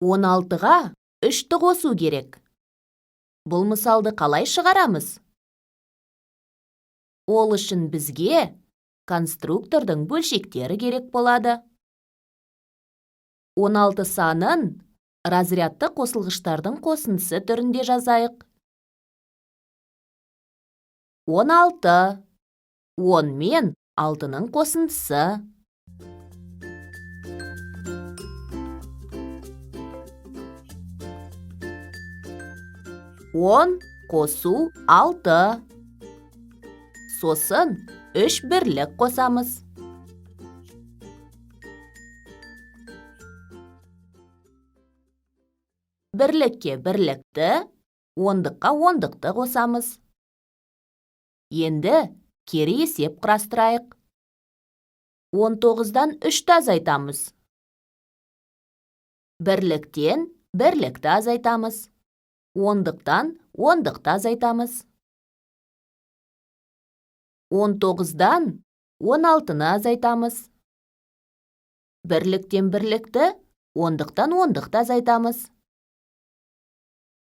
16-ға 3-ті қосу керек. Бұл мысалды қалай шығарамыз? Ол үшін бізге конструктордың бөлшектері керек болады. 16 санын разрядты қосылғыштардың қосындысы түрінде жазайық. 16, 10 мен 6-ның қосындысы. 10 қосу 6. Сосын 3 бірлік қосамыз. Бірлікке бірлікті, ондыққа ондықты қосамыз. Енді кері есеп құрастырайық. 19-дан 3-ті азайтамыз. Бірліктен бірлікті азайтамыз. Ондықтан ондықты азайтамыз. 19-дан 16-ны азайтамыз. Бірліктен бірлікті, ондықтан ондықты азайтамыз.